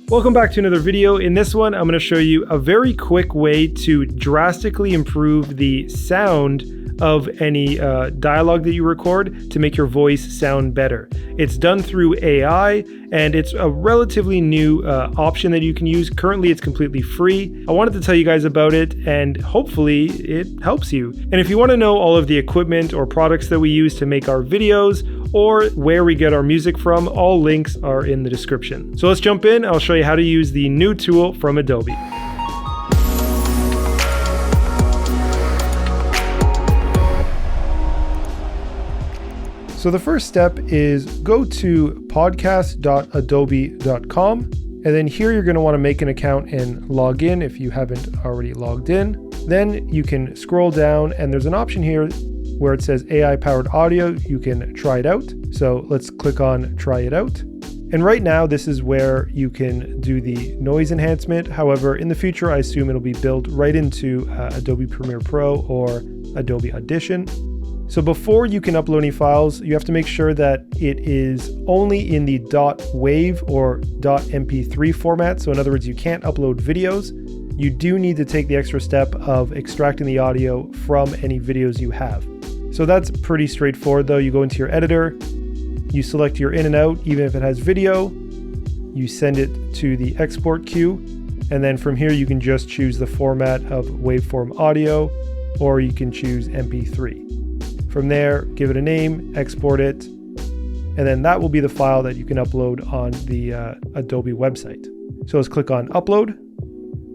Welcome back to another video. In this one, I'm going to show you a very quick way to drastically improve the sound of any dialogue that you record to make your voice sound better. It's done through AI, and it's a relatively new option that you can use. Currently, it's completely free. I wanted to tell you guys about it, and hopefully it helps you. And if you want to know all of the equipment or products that we use to make our videos, or where we get our music from, all links are in the description. So let's jump in. I'll show you how to use the new tool from Adobe. So the first step is go to podcast.adobe.com, and then here you're going to want to make an account and log in if you haven't already logged in. Then you can scroll down and there's an option here where it says AI powered audio. You can try it out. So let's click on try it out. And right now this is where you can do the noise enhancement. However, in the future, I assume it'll be built right into Adobe Premiere Pro or Adobe Audition. So before you can upload any files, you have to make sure that it is only in the .wav or .mp3 format. So in other words, you can't upload videos. You do need to take the extra step of extracting the audio from any videos you have. So that's pretty straightforward though. You go into your editor, you select your in and out, even if it has video, you send it to the export queue, and then from here you can just choose the format of waveform audio, or you can choose MP3. From there, give it a name, export it, and then that will be the file that you can upload on the Adobe website. So let's click on upload.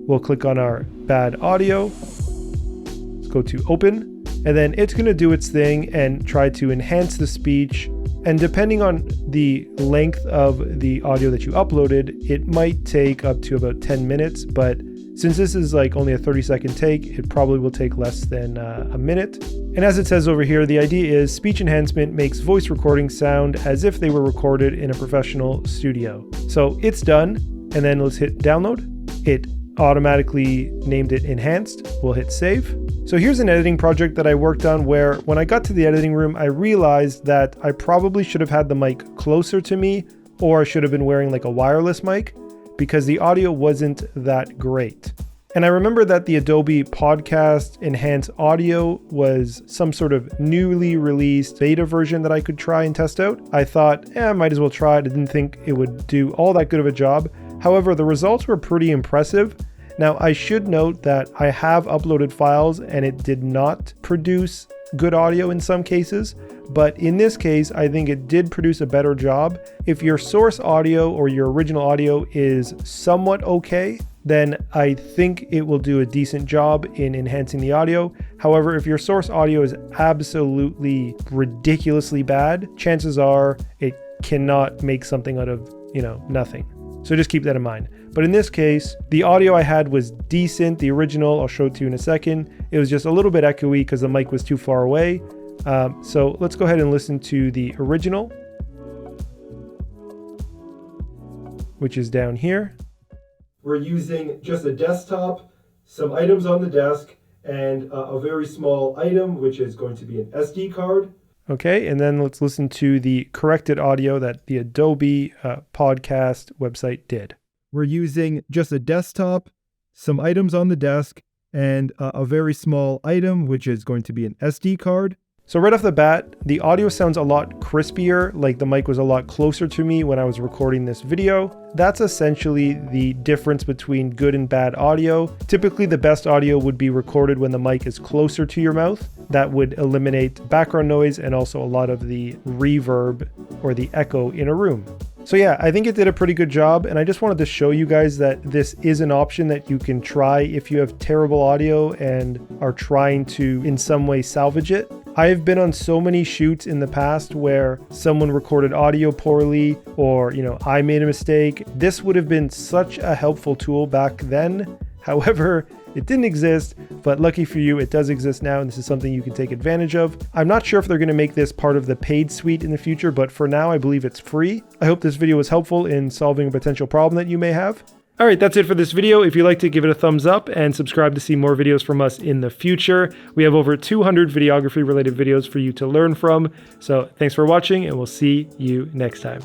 We'll click on our bad audio. Let's go to open, and then it's going to do its thing and try to enhance the speech. And depending on the length of the audio that you uploaded, it might take up to about 10 minutes, but since this is like only a 30-second take, it probably will take less than a minute. And as it says over here, the idea is speech enhancement makes voice recordings sound as if they were recorded in a professional studio. So it's done, and then let's hit download. It automatically named it enhanced. We'll hit save. So here's an editing project that I worked on where when I got to the editing room, I realized that I probably should have had the mic closer to me, or I should have been wearing like a wireless mic, because the audio wasn't that great. And I remember that the Adobe Podcast Enhance Audio was some sort of newly released beta version that I could try and test out. I thought, I might as well try it. I didn't think it would do all that good of a job. However, the results were pretty impressive. Now, I should note that I have uploaded files and it did not produce good audio in some cases, but in this case, I think it did produce a better job. If your source audio or your original audio is somewhat okay, then I think it will do a decent job in enhancing the audio. However, if your source audio is absolutely ridiculously bad, chances are it cannot make something out of, nothing. So just keep that in mind. But in this case, the audio I had was decent. The original, I'll show it to you in a second. It was just a little bit echoey because the mic was too far away. So let's go ahead and listen to the original, which is down here. We're using just a desktop, some items on the desk, and a very small item, which is going to be an SD card. Okay, and then let's listen to the corrected audio that the Adobe podcast website did. We're using just a desktop, some items on the desk, and a very small item, which is going to be an SD card. So right off the bat, the audio sounds a lot crispier, like the mic was a lot closer to me when I was recording this video. That's essentially the difference between good and bad audio. Typically, the best audio would be recorded when the mic is closer to your mouth. That would eliminate background noise and also a lot of the reverb or the echo in a room. So yeah, I think it did a pretty good job, and I just wanted to show you guys that this is an option that you can try if you have terrible audio and are trying to in some way salvage it. I've been on so many shoots in the past where someone recorded audio poorly, or I made a mistake. This would have been such a helpful tool back then. However, it didn't exist, but lucky for you, it does exist now, and this is something you can take advantage of. I'm not sure if they're going to make this part of the paid suite in the future, but for now, I believe it's free. I hope this video was helpful in solving a potential problem that you may have. All right, that's it for this video. If you liked it, give it a thumbs up and subscribe to see more videos from us in the future. We have over 200 videography related videos for you to learn from. So thanks for watching, and we'll see you next time.